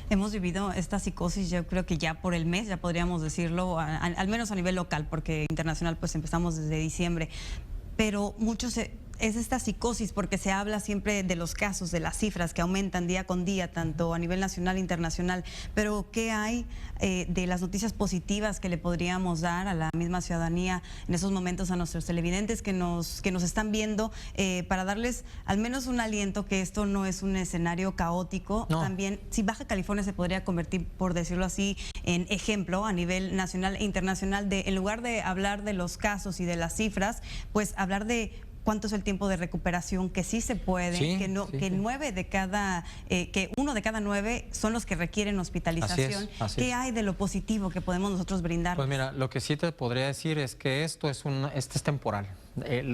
Hemos vivido esta psicosis, yo creo que ya por el mes, ya podríamos decirlo, al menos a nivel local, porque internacional pues empezamos desde diciembre, pero es esta psicosis porque se habla siempre de los casos, de las cifras que aumentan día con día, tanto a nivel nacional e internacional, pero ¿qué hay de las noticias positivas que le podríamos dar a la misma ciudadanía en esos momentos, a nuestros televidentes que nos están viendo, para darles al menos un aliento que esto no es un escenario caótico? No. También, si Baja California se podría convertir, por decirlo así, en ejemplo a nivel nacional e internacional, de en lugar de hablar de los casos y de las cifras, pues hablar de cuánto es el tiempo de recuperación, que sí se puede, Sí, que no, sí, que sí. que 1 de cada 9 son los que requieren hospitalización. Así ¿Qué es. hay de lo positivo que podemos nosotros brindar? Pues mira, lo que sí te podría decir es que esto es temporal.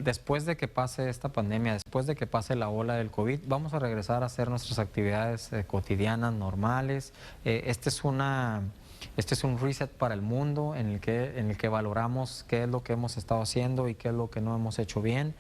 Después de que pase esta pandemia, después de que pase la ola del COVID, vamos a regresar a hacer nuestras actividades cotidianas, normales. Este es un reset para el mundo en el que valoramos qué es lo que hemos estado haciendo y qué es lo que no hemos hecho bien.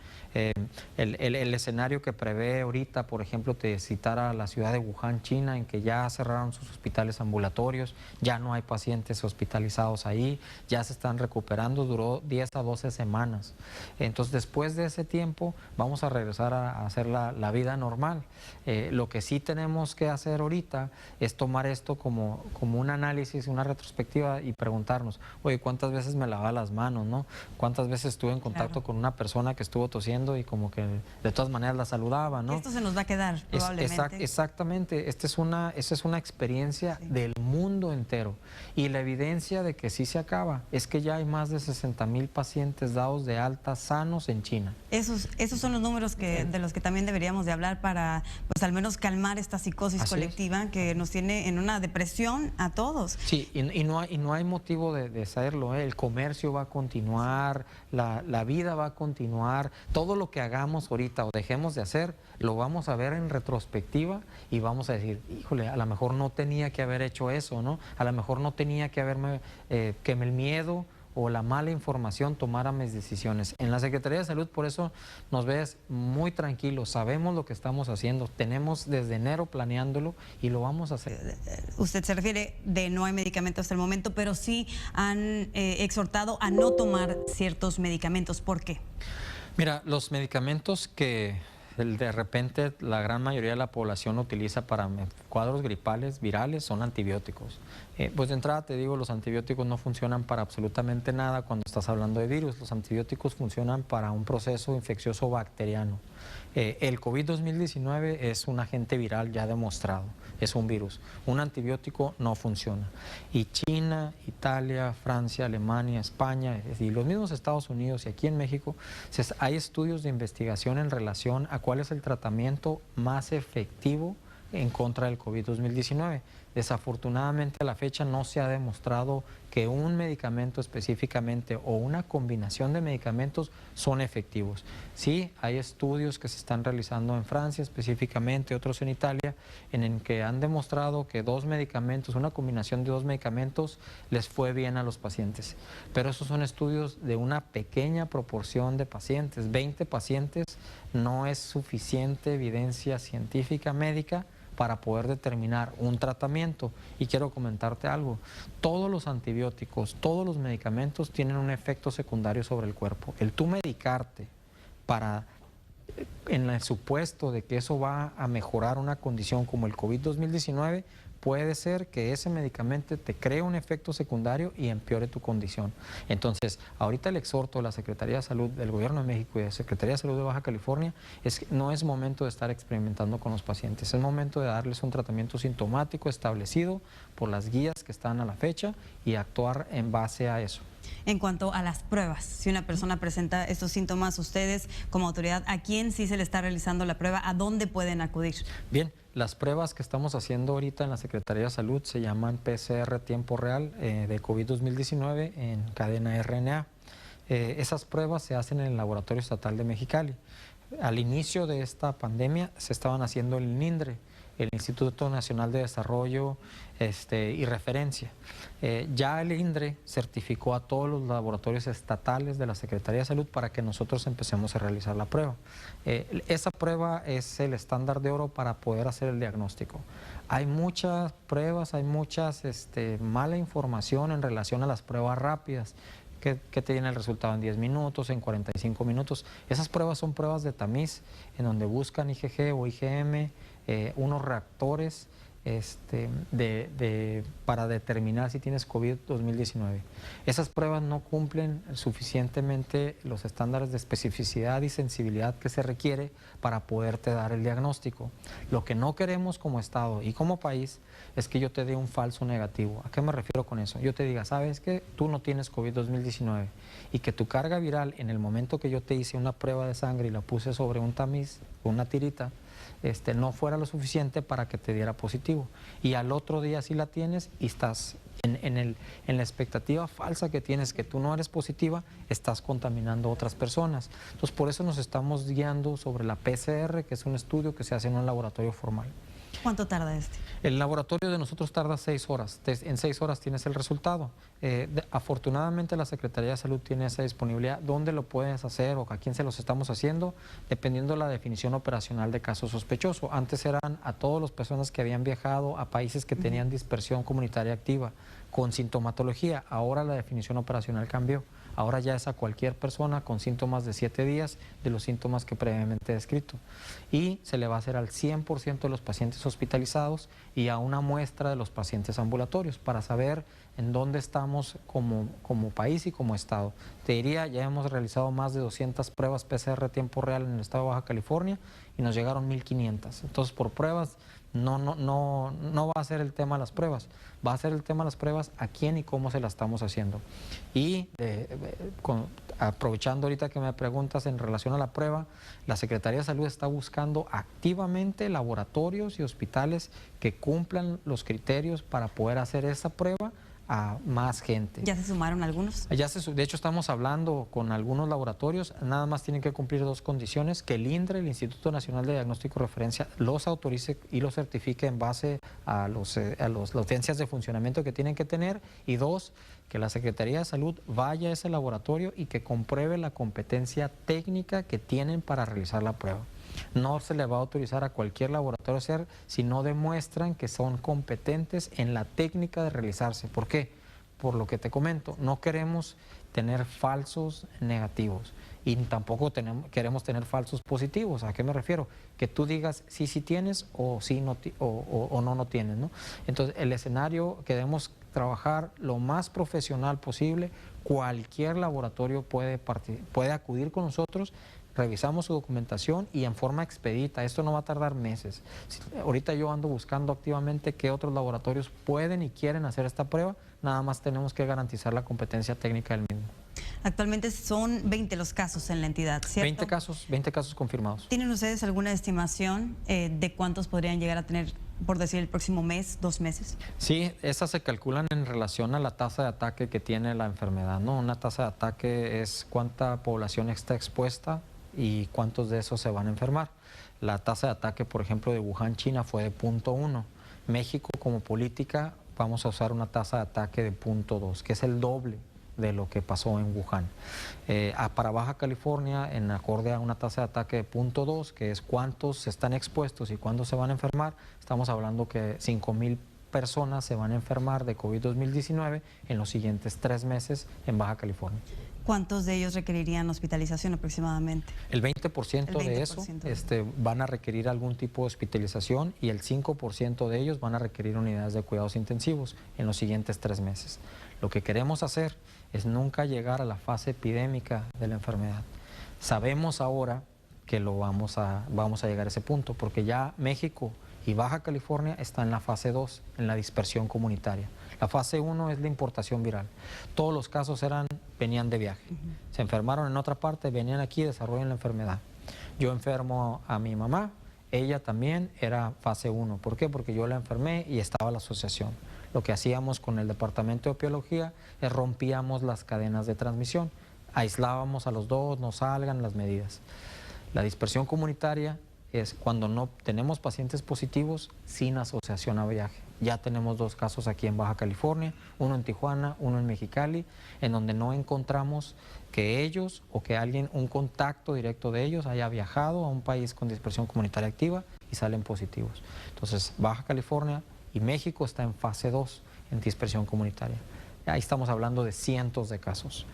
El escenario que prevé ahorita, por ejemplo, te citara la ciudad de Wuhan, China, en que ya cerraron sus hospitales ambulatorios, ya no hay pacientes hospitalizados ahí, ya se están recuperando, duró 10 a 12 semanas. Entonces, después de ese tiempo, vamos a regresar a hacer la vida normal. Lo que sí tenemos que hacer ahorita es tomar esto como un análisis, una retrospectiva y preguntarnos, oye, ¿cuántas veces me lavaba las manos, no? ¿Cuántas veces estuve en contacto con una persona que estuvo tosiendo y como que de todas maneras la saludaba, ¿no? Esto se nos va a quedar probablemente. Exactamente, esta es una experiencia del mundo entero, y la evidencia de que sí se acaba es que ya hay más de 60,000 pacientes dados de alta sanos en China. Esos son los números de los que también deberíamos de hablar para, pues, al menos calmar esta psicosis colectiva que nos tiene en una depresión a todos. Sí, y no hay motivo de saberlo, ¿eh? El comercio va a continuar, la vida va a continuar, todo lo que hagamos ahorita o dejemos de hacer, lo vamos a ver en retrospectiva y vamos a decir, híjole, a lo mejor no tenía que haber hecho eso, ¿no? A lo mejor no tenía que haberme, que el miedo o la mala información tomara mis decisiones. En la Secretaría de Salud, por eso nos ves muy tranquilos, sabemos lo que estamos haciendo, tenemos desde enero planeándolo y lo vamos a hacer. Usted se refiere de no hay medicamento hasta el momento, pero sí han exhortado a no tomar ciertos medicamentos. ¿Por qué? Mira, los medicamentos que de repente la gran mayoría de la población utiliza para cuadros gripales, virales, son antibióticos. Pues de entrada te digo, los antibióticos no funcionan para absolutamente nada cuando estás hablando de virus. Los antibióticos funcionan para un proceso infeccioso bacteriano. El COVID-2019 es un agente viral ya demostrado, es un virus. Un antibiótico no funciona. Y China, Italia, Francia, Alemania, España y los mismos Estados Unidos y aquí en México, hay estudios de investigación en relación a cuál es el tratamiento más efectivo en contra del COVID-2019. Desafortunadamente a la fecha no se ha demostrado que un medicamento específicamente o una combinación de medicamentos son efectivos. Sí, hay estudios que se están realizando en Francia específicamente, otros en Italia, en el que han demostrado que una combinación de 2 medicamentos les fue bien a los pacientes. Pero esos son estudios de una pequeña proporción de pacientes. 20 pacientes no es suficiente evidencia científica médica para poder determinar un tratamiento. Y quiero comentarte algo, todos los antibióticos, todos los medicamentos tienen un efecto secundario sobre el cuerpo. El tú medicarte en el supuesto de que eso va a mejorar una condición como el COVID-2019, puede ser que ese medicamento te cree un efecto secundario y empeore tu condición. Entonces, ahorita el exhorto de la Secretaría de Salud del Gobierno de México y de la Secretaría de Salud de Baja California es que no es momento de estar experimentando con los pacientes, es momento de darles un tratamiento sintomático establecido por las guías que están a la fecha y actuar en base a eso. En cuanto a las pruebas, si una persona presenta estos síntomas, ustedes como autoridad, ¿a quién sí se le está realizando la prueba? ¿A dónde pueden acudir? Bien, las pruebas que estamos haciendo ahorita en la Secretaría de Salud se llaman PCR tiempo real de COVID-2019 en cadena RNA. Esas pruebas se hacen en el Laboratorio Estatal de Mexicali. Al inicio de esta pandemia se estaban haciendo en el INDRE. el Instituto Nacional de Desarrollo y Referencia. Ya el INDRE certificó a todos los laboratorios estatales de la Secretaría de Salud para que nosotros empecemos a realizar la prueba. Esa prueba es el estándar de oro para poder hacer el diagnóstico. Hay muchas pruebas, hay muchas mala información en relación a las pruebas rápidas, que te tiene el resultado en 10 minutos, en 45 minutos. Esas pruebas son pruebas de tamiz, en donde buscan IgG o IgM, unos reactores para determinar si tienes COVID-2019. Esas pruebas no cumplen suficientemente los estándares de especificidad y sensibilidad que se requiere para poderte dar el diagnóstico. Lo que no queremos como Estado y como país es que yo te dé un falso negativo. ¿A qué me refiero con eso? Yo te diga, ¿sabes qué? Tú no tienes COVID-2019 y que tu carga viral, en el momento que yo te hice una prueba de sangre y la puse sobre un tamiz, una tirita, no fuera lo suficiente para que te diera positivo. Y al otro día sí la tienes y estás en la expectativa falsa que tienes, que tú no eres positiva, estás contaminando a otras personas. Entonces, por eso nos estamos guiando sobre la PCR, que es un estudio que se hace en un laboratorio formal. ¿Cuánto tarda este? El laboratorio de nosotros tarda 6 horas. En 6 horas tienes el resultado. Afortunadamente la Secretaría de Salud tiene esa disponibilidad. ¿Dónde lo puedes hacer o a quién se los estamos haciendo? Dependiendo de la definición operacional de caso sospechoso. Antes eran a todas las personas que habían viajado a países que tenían dispersión comunitaria activa con sintomatología. Ahora la definición operacional cambió. Ahora ya es a cualquier persona con síntomas de 7 días de los síntomas que previamente he descrito. Y se le va a hacer al 100% de los pacientes hospitalizados y a una muestra de los pacientes ambulatorios para saber en dónde estamos como país y como Estado. Te diría, ya hemos realizado más de 200 pruebas PCR a tiempo real en el Estado de Baja California y nos llegaron 1,500. Entonces, por pruebas no va a ser el tema de las pruebas, va a ser el tema de las pruebas a quién y cómo se las estamos haciendo. Y aprovechando ahorita que me preguntas en relación a la prueba, la Secretaría de Salud está buscando activamente laboratorios y hospitales que cumplan los criterios para poder hacer esa prueba a más gente. ¿Ya se sumaron algunos? De hecho, estamos hablando con algunos laboratorios, nada más tienen que cumplir 2 condiciones: que el INDRE, el Instituto Nacional de Diagnóstico y Referencia, los autorice y los certifique en base a las licencias de funcionamiento que tienen que tener, y 2, que la Secretaría de Salud vaya a ese laboratorio y que compruebe la competencia técnica que tienen para realizar la prueba. No se le va a autorizar a cualquier laboratorio hacer si no demuestran que son competentes en la técnica de realizarse. ¿Por qué? Por lo que te comento, no queremos tener falsos negativos y tampoco queremos tener falsos positivos. ¿A qué me refiero? Que tú digas sí tienes o sí no, o no tienes, ¿no? Entonces, el escenario que debemos trabajar lo más profesional posible. Cualquier laboratorio puede acudir con nosotros, revisamos su documentación y en forma expedita. Esto no va a tardar meses. Ahorita yo ando buscando activamente qué otros laboratorios pueden y quieren hacer esta prueba. Nada más tenemos que garantizar la competencia técnica del mismo. Actualmente son 20 los casos en la entidad, ¿cierto? 20 casos confirmados. ¿Tienen ustedes alguna estimación de cuántos podrían llegar a tener, por decir, el próximo mes, 2 meses? Sí, esas se calculan en relación a la tasa de ataque que tiene la enfermedad, ¿no? Una tasa de ataque es cuánta población está expuesta y cuántos de esos se van a enfermar. La tasa de ataque, por ejemplo, de Wuhan, China, fue de 0.1. México, como política, vamos a usar una tasa de ataque de 0.2, que es el doble de lo que pasó en Wuhan. Para Baja California, en acorde a una tasa de ataque de 0.2, que es cuántos están expuestos y cuántos se van a enfermar, estamos hablando que 5,000 personas se van a enfermar de COVID-2019 en los siguientes 3 meses en Baja California. ¿Cuántos de ellos requerirían hospitalización aproximadamente? El 20% de eso van a requerir algún tipo de hospitalización y el 5% de ellos van a requerir unidades de cuidados intensivos en los siguientes 3 meses. Lo que queremos hacer es nunca llegar a la fase epidémica de la enfermedad. Sabemos ahora que vamos a llegar a ese punto porque ya México y Baja California están en la fase 2, en la dispersión comunitaria. La fase 1 es la importación viral. Todos los casos venían de viaje. Se enfermaron en otra parte, venían aquí y desarrollan la enfermedad. Yo enfermo a mi mamá, ella también era fase 1. ¿Por qué? Porque yo la enfermé y estaba la asociación. Lo que hacíamos con el departamento de biología es rompíamos las cadenas de transmisión, aislábamos a los 2, no salgan las medidas. La dispersión comunitaria es cuando no tenemos pacientes positivos sin asociación a viaje. Ya tenemos 2 casos aquí en Baja California, uno en Tijuana, uno en Mexicali, en donde no encontramos que ellos o que alguien, un contacto directo de ellos haya viajado a un país con dispersión comunitaria activa y salen positivos. Entonces, Baja California y México está en fase 2 en dispersión comunitaria. Ahí estamos hablando de cientos de casos.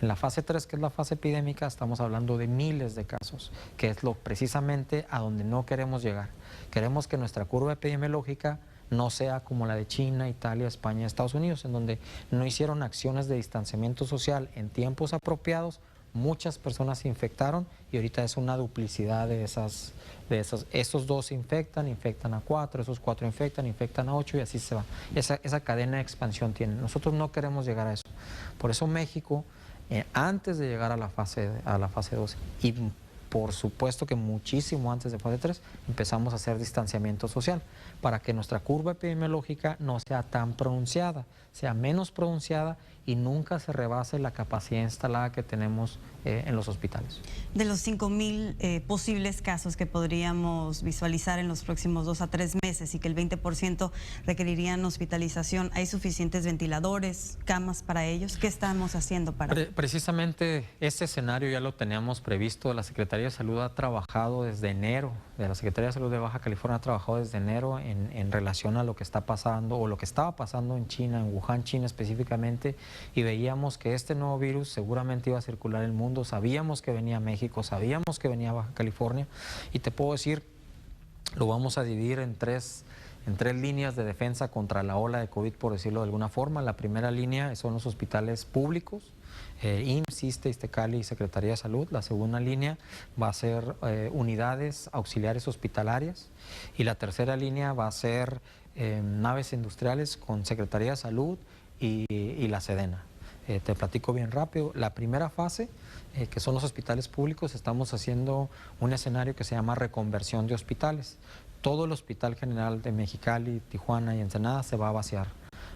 En la fase 3, que es la fase epidémica, estamos hablando de miles de casos, que es precisamente a donde no queremos llegar. Queremos que nuestra curva epidemiológica no sea como la de China, Italia, España, Estados Unidos, en donde no hicieron acciones de distanciamiento social en tiempos apropiados, muchas personas se infectaron y ahorita es una duplicidad de esas. Esos 2 infectan a 4, esos 4 infectan a 8 y así se va. Esa cadena de expansión tiene. Nosotros no queremos llegar a eso. Por eso México, antes de llegar a la fase 2 y por supuesto que muchísimo antes de fase 3, empezamos a hacer distanciamiento social para que nuestra curva epidemiológica no sea tan pronunciada, sea menos pronunciada y nunca se rebase la capacidad instalada que tenemos en los hospitales. De los 5,000 posibles casos que podríamos visualizar en los próximos 2 a 3 meses y que el 20% requerirían hospitalización, ¿hay suficientes ventiladores, camas para ellos? ¿Qué estamos haciendo para...? Precisamente este escenario ya lo teníamos previsto. La Secretaría de Salud ha trabajado desde enero, la Secretaría de Salud de Baja California ha trabajado desde enero en relación a lo que está pasando o lo que estaba pasando en China, en Wuhan, China específicamente, y veíamos que este nuevo virus seguramente iba a circular el mundo. Sabíamos que venía a México, sabíamos que venía a Baja California y te puedo decir, lo vamos a dividir en tres líneas de defensa contra la ola de COVID, por decirlo de alguna forma. La primera línea son los hospitales públicos, IMSS, ISSSTE, ISTECALI y Secretaría de Salud. La segunda línea va a ser unidades auxiliares hospitalarias y la tercera línea va a ser naves industriales con Secretaría de Salud y la Sedena. Te platico bien rápido. La primera fase, que son los hospitales públicos, estamos haciendo un escenario que se llama reconversión de hospitales. Todo el Hospital General de Mexicali, Tijuana y Ensenada se va a vaciar.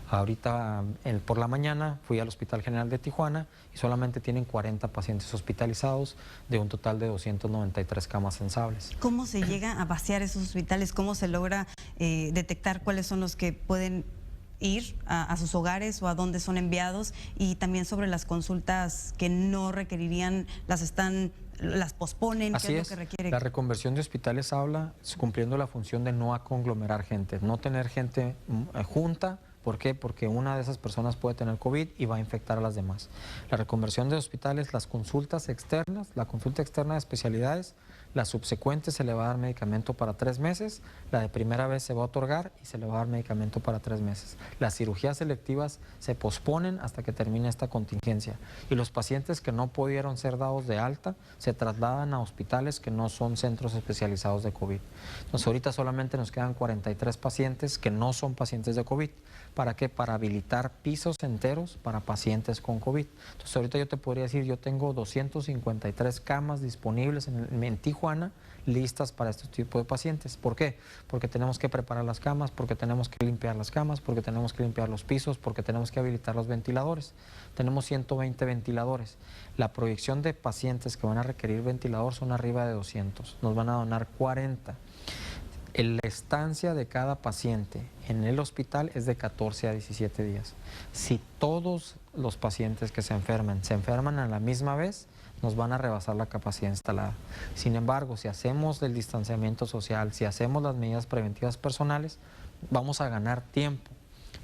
Ahorita por la mañana fui al Hospital General de Tijuana y solamente tienen 40 pacientes hospitalizados de un total de 293 camas sensables. ¿Cómo se llega a vaciar esos hospitales? ¿Cómo se logra detectar cuáles son los que pueden ir a sus hogares o a dónde son enviados? Y también sobre las consultas que no requerirían, las posponen. Así ¿Qué es, lo que requiere? La reconversión de hospitales habla cumpliendo la función de no conglomerar gente, no tener gente junta. ¿Por qué? Porque una de esas personas puede tener COVID y va a infectar a las demás. La reconversión de hospitales, las consultas externas, la consulta externa de especialidades, la subsecuente se le va a dar medicamento para 3 meses, la de primera vez se va a otorgar y se le va a dar medicamento para 3 meses. Las cirugías selectivas se posponen hasta que termine esta contingencia y los pacientes que no pudieron ser dados de alta se trasladan a hospitales que no son centros especializados de COVID. Entonces ahorita solamente nos quedan 43 pacientes que no son pacientes de COVID. ¿Para qué? Para habilitar pisos enteros para pacientes con COVID. Entonces ahorita yo te podría decir, yo tengo 253 camas disponibles en Tijuana listas para este tipo de pacientes. ¿Por qué? Porque tenemos que preparar las camas, porque tenemos que limpiar las camas, porque tenemos que limpiar los pisos, porque tenemos que habilitar los ventiladores. Tenemos 120 ventiladores. La proyección de pacientes que van a requerir ventilador son arriba de 200. Nos van a donar 40. La estancia de cada paciente en el hospital es de 14 a 17 días. Si todos los pacientes que se enferman a la misma vez, nos van a rebasar la capacidad instalada. Sin embargo, si hacemos el distanciamiento social, si hacemos las medidas preventivas personales, vamos a ganar tiempo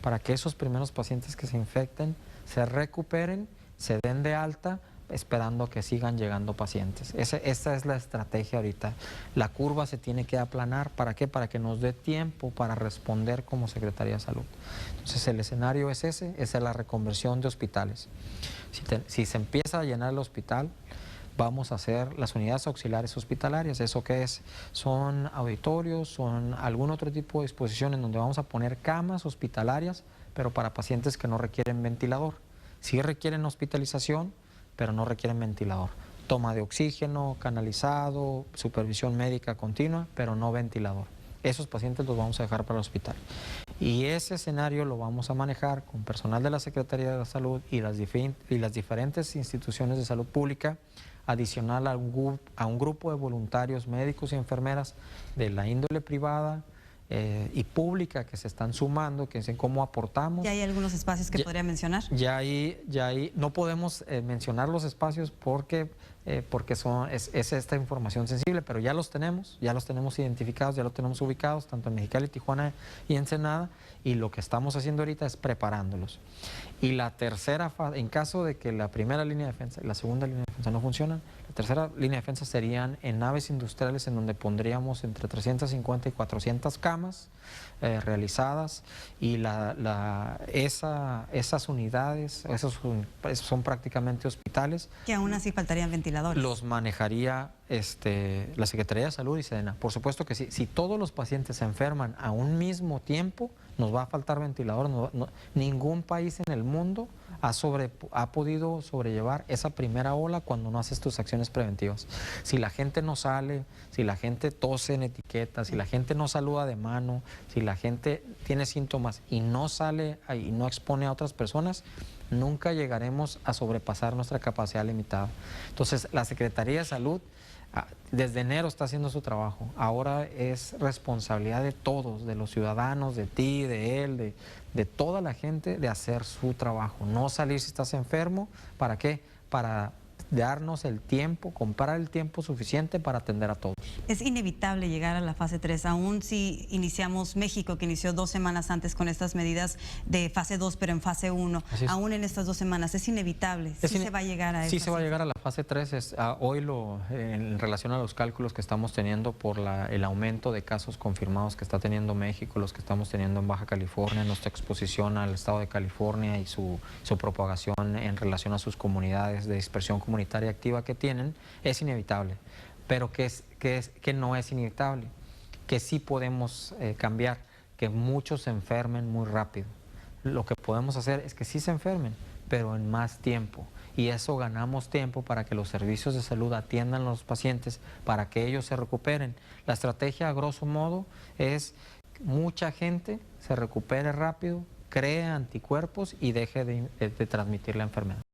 para que esos primeros pacientes que se infecten se recuperen, se den de alta, esperando que sigan llegando pacientes. Esa es la estrategia ahorita. La curva se tiene que aplanar. ¿Para qué? Para que nos dé tiempo para responder como Secretaría de Salud. Entonces el escenario es esa es la reconversión de hospitales. Si se empieza a llenar el hospital, vamos a hacer las unidades auxiliares hospitalarias. ¿Eso qué es? Son auditorios, son algún otro tipo de disposición en donde vamos a poner camas hospitalarias, pero para pacientes que no requieren ventilador. Sí requieren hospitalización, pero no requieren ventilador. Toma de oxígeno, canalizado, supervisión médica continua, pero no ventilador. Esos pacientes los vamos a dejar para el hospital. Y ese escenario lo vamos a manejar con personal de la Secretaría de la Salud y las diferentes instituciones de salud pública, adicional a un grupo de voluntarios médicos y enfermeras de la índole privada y pública que se están sumando, que dicen cómo aportamos. ¿Ya hay algunos espacios que podría mencionar? Ya ahí no podemos mencionar los espacios porque es esta información sensible, pero ya los tenemos identificados, ya los tenemos ubicados, tanto en Mexicali, Tijuana y Ensenada, y lo que estamos haciendo ahorita es preparándolos. Y la tercera fase, en caso de que la primera línea de defensa y la segunda línea de defensa no funcionan, la tercera línea de defensa serían en naves industriales en donde pondríamos entre 350 y 400 camas realizadas, y esas unidades, esos son prácticamente hospitales. Que aún así faltarían ventiladores. Los manejaría la Secretaría de Salud y Sedena. Por supuesto que sí. Si todos los pacientes se enferman a un mismo tiempo, nos va a faltar ventiladores. Ningún país en el mundo ha podido sobrellevar esa primera ola cuando no haces tus acciones preventivas. Si la gente no sale, si la gente tose en etiquetas, si la gente no saluda de mano, si la gente tiene síntomas y no sale y no expone a otras personas, nunca llegaremos a sobrepasar nuestra capacidad limitada. Entonces, la Secretaría de Salud desde enero está haciendo su trabajo. Ahora es responsabilidad de todos, de los ciudadanos, de ti, de él, de toda la gente, de hacer su trabajo. No salir si estás enfermo. ¿Para qué? Para darnos el tiempo, comprar el tiempo suficiente para atender a todos. Es inevitable llegar a la fase 3, aún si iniciamos México, que inició 2 semanas antes con estas medidas de fase 2, pero en fase 1, aún en estas 2 semanas, es inevitable, sí se va a llegar a eso. Sí se va a llegar a la fase 3, hoy en relación a los cálculos que estamos teniendo por el aumento de casos confirmados que está teniendo México, los que estamos teniendo en Baja California, nuestra exposición al estado de California y su propagación en relación a sus comunidades de dispersión comunitaria activa que tienen, es inevitable. Pero que no es inevitable, que sí podemos cambiar, que muchos se enfermen muy rápido. Lo que podemos hacer es que sí se enfermen, pero en más tiempo. Y eso ganamos tiempo para que los servicios de salud atiendan a los pacientes, para que ellos se recuperen. La estrategia, a grosso modo, es mucha gente se recupere rápido, cree anticuerpos y deje de transmitir la enfermedad.